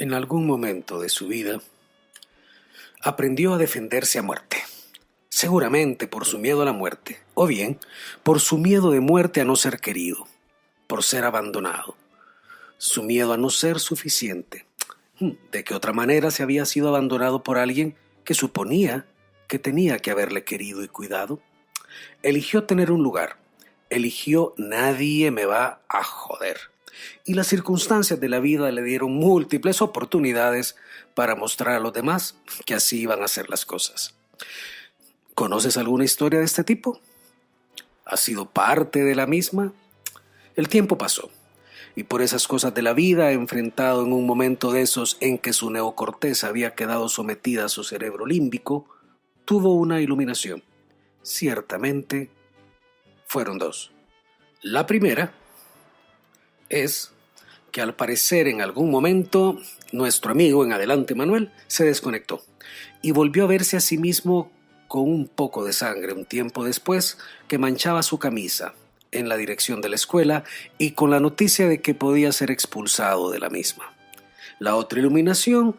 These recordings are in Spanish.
En algún momento de su vida, aprendió a defenderse a muerte. Seguramente por su miedo a la muerte, o bien por su miedo de muerte a no ser querido, por ser abandonado, su miedo a no ser suficiente. ¿De qué otra manera se había sido abandonado por alguien que suponía que tenía que haberle querido y cuidado? Eligió tener un lugar, eligió nadie me va a joder. Y las circunstancias de la vida le dieron múltiples oportunidades para mostrar a los demás que así iban a ser las cosas. ¿Conoces alguna historia de este tipo? ¿Has sido parte de la misma? El tiempo pasó, y por esas cosas de la vida, enfrentado en un momento de esos en que su neocorteza había quedado sometida a su cerebro límbico, tuvo una iluminación. Ciertamente, fueron dos. La primera es que al parecer en algún momento nuestro amigo en adelante Manuel se desconectó y volvió a verse a sí mismo con un poco de sangre un tiempo después que manchaba su camisa en la dirección de la escuela y con la noticia de que podía ser expulsado de la misma. La otra iluminación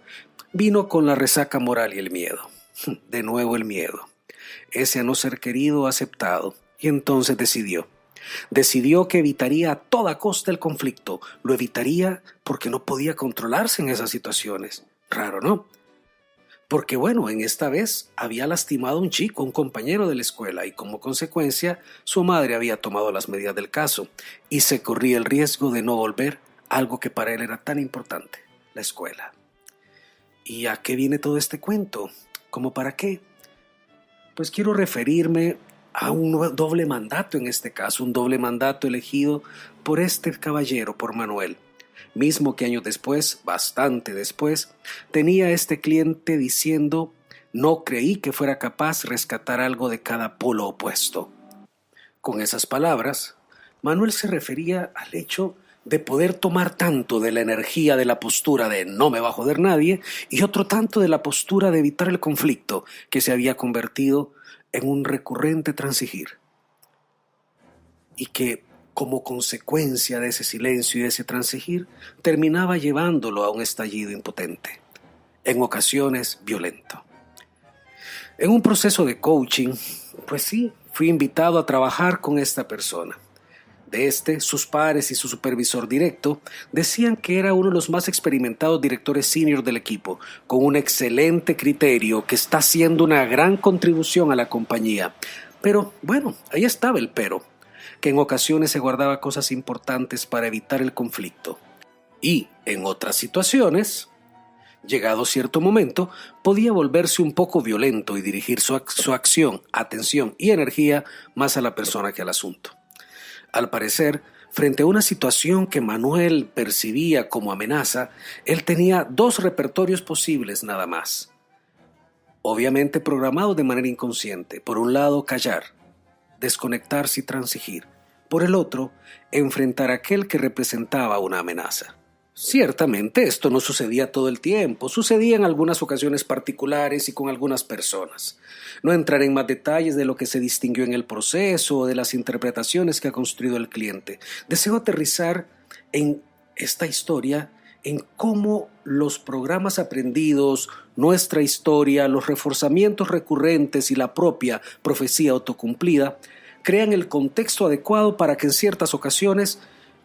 vino con la resaca moral y el miedo. De nuevo el miedo. Ese a no ser querido aceptado, y entonces decidió que evitaría a toda costa el conflicto. Lo evitaría porque no podía controlarse en esas situaciones. Raro, ¿no? Porque bueno, en esta vez había lastimado a un chico, un compañero de la escuela, y como consecuencia su madre había tomado las medidas del caso y se corría el riesgo de no volver a algo que para él era tan importante, la escuela. ¿Y a qué viene todo este cuento? ¿Cómo para qué? Pues quiero referirme a un doble mandato en este caso, un doble mandato elegido por este caballero, por Manuel, mismo que años después, bastante después, tenía a este cliente diciendo: no creí que fuera capaz rescatar algo de cada polo opuesto. Con esas palabras, Manuel se refería al hecho de poder tomar tanto de la energía de la postura de no me va a joder nadie y otro tanto de la postura de evitar el conflicto que se había convertido en un recurrente transigir y que como consecuencia de ese silencio y de ese transigir terminaba llevándolo a un estallido impotente, en ocasiones violento. En un proceso de coaching, pues sí, fui invitado a trabajar con esta persona. Sus pares y su supervisor directo decían que era uno de los más experimentados directores senior del equipo, con un excelente criterio que está haciendo una gran contribución a la compañía. Pero, bueno, ahí estaba el pero, que en ocasiones se guardaba cosas importantes para evitar el conflicto. Y, en otras situaciones, llegado cierto momento, podía volverse un poco violento y dirigir su acción, atención y energía más a la persona que al asunto. Al parecer, frente a una situación que Manuel percibía como amenaza, él tenía dos repertorios posibles nada más. Obviamente programados de manera inconsciente. Por un lado, callar, desconectarse y transigir. Por el otro, enfrentar a aquel que representaba una amenaza. Ciertamente esto no sucedía todo el tiempo, sucedía en algunas ocasiones particulares y con algunas personas. No entraré en más detalles de lo que se distinguió en el proceso o de las interpretaciones que ha construido el cliente. Deseo aterrizar en esta historia, en cómo los programas aprendidos, nuestra historia, los reforzamientos recurrentes y la propia profecía autocumplida crean el contexto adecuado para que en ciertas ocasiones,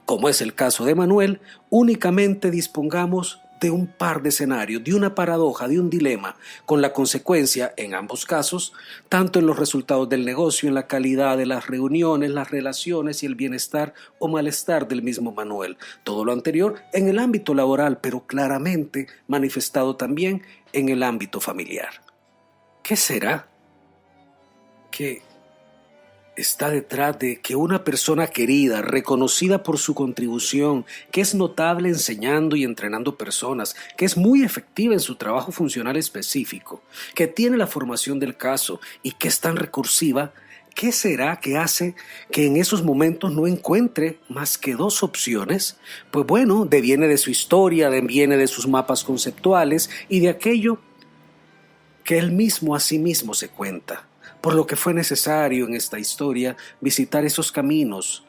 como es el caso de Manuel, únicamente dispongamos de un par de escenarios, de una paradoja, de un dilema, con la consecuencia, en ambos casos, tanto en los resultados del negocio, en la calidad de las reuniones, las relaciones y el bienestar o malestar del mismo Manuel. Todo lo anterior en el ámbito laboral, pero claramente manifestado también en el ámbito familiar. ¿Qué será que está detrás de que una persona querida, reconocida por su contribución, que es notable enseñando y entrenando personas, que es muy efectiva en su trabajo funcional específico, que tiene la formación del caso y que es tan recursiva? ¿Qué será que hace que en esos momentos no encuentre más que dos opciones? Pues bueno, deviene de su historia, deviene de sus mapas conceptuales y de aquello que él mismo a sí mismo se cuenta. Por lo que fue necesario en esta historia visitar esos caminos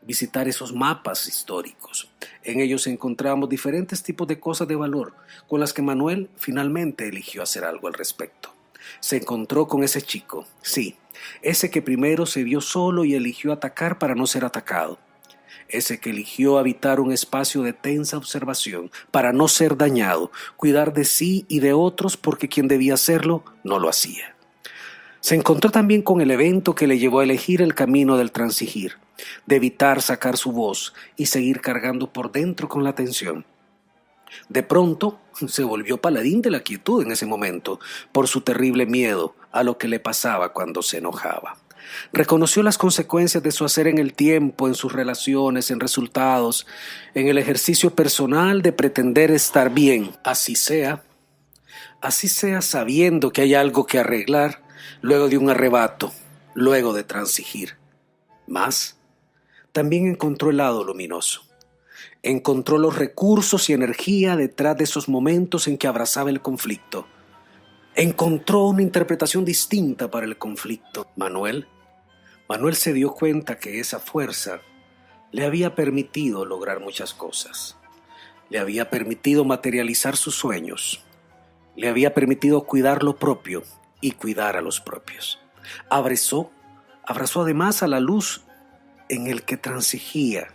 visitar esos mapas históricos. En ellos encontramos diferentes tipos de cosas de valor con las que Manuel finalmente eligió hacer algo al respecto. Se encontró con ese chico, sí, ese que primero se vio solo y eligió atacar para no ser atacado. Ese que eligió habitar un espacio de tensa observación para no ser dañado, cuidar de sí y de otros porque quien debía hacerlo no lo hacía. Se encontró también con el evento que le llevó a elegir el camino del transigir, de evitar sacar su voz y seguir cargando por dentro con la tensión. De pronto se volvió paladín de la quietud en ese momento por su terrible miedo a lo que le pasaba cuando se enojaba. Reconoció las consecuencias de su hacer en el tiempo, en sus relaciones, en resultados, en el ejercicio personal de pretender estar bien, así sea sabiendo que hay algo que arreglar luego de un arrebato, luego de transigir. Mas también encontró el lado luminoso. Encontró los recursos y energía detrás de esos momentos en que abrazaba el conflicto. Encontró una interpretación distinta para el conflicto. Manuel se dio cuenta que esa fuerza le había permitido lograr muchas cosas. Le había permitido materializar sus sueños. Le había permitido cuidar lo propio y cuidar a los propios. Abrazó además a la luz en el que transigía.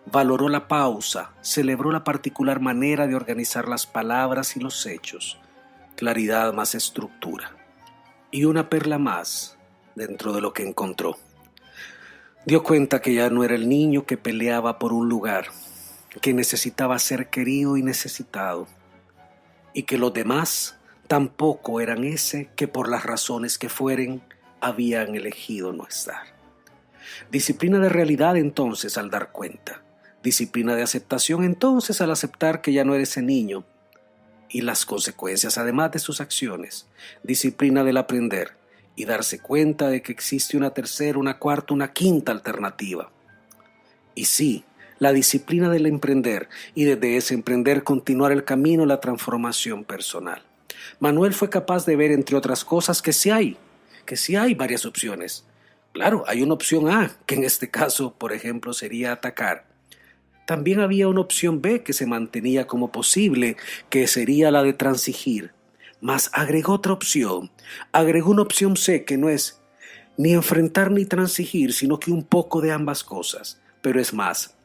Valoró la pausa, celebró la particular manera de organizar las palabras y los hechos, claridad más estructura, y una perla más dentro de lo que encontró. Dio cuenta que ya no era el niño que peleaba por un lugar, que necesitaba ser querido y necesitado, y que los demás tampoco eran ese que por las razones que fueren habían elegido no estar. Disciplina de realidad entonces al dar cuenta. Disciplina de aceptación entonces al aceptar que ya no era ese niño y las consecuencias además de sus acciones. Disciplina del aprender y darse cuenta de que existe una tercera, una cuarta, una quinta alternativa. Y sí, la disciplina del emprender y desde ese emprender continuar el camino, la transformación personal. Manuel fue capaz de ver, entre otras cosas, que sí hay varias opciones. Claro, hay una opción A, que en este caso, por ejemplo, sería atacar. También había una opción B que se mantenía como posible, que sería la de transigir. Mas agregó otra opción, agregó una opción C que no es ni enfrentar ni transigir, sino que un poco de ambas cosas. Pero es más,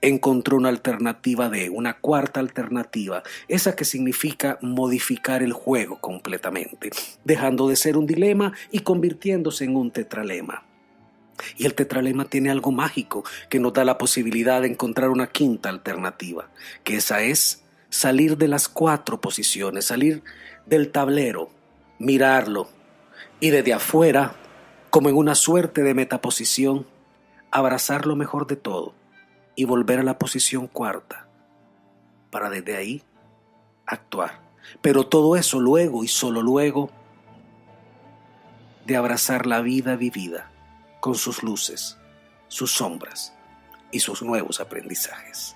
encontró una alternativa D, una cuarta alternativa, esa que significa modificar el juego completamente, dejando de ser un dilema y convirtiéndose en un tetralema. Y el tetralema tiene algo mágico que nos da la posibilidad de encontrar una quinta alternativa, que esa es salir de las 4 posiciones, salir del tablero, mirarlo y desde afuera, como en una suerte de metaposición, abrazar lo mejor de todo y volver a la posición cuarta para desde ahí actuar. Pero todo eso luego y solo luego de abrazar la vida vivida con sus luces, sus sombras y sus nuevos aprendizajes.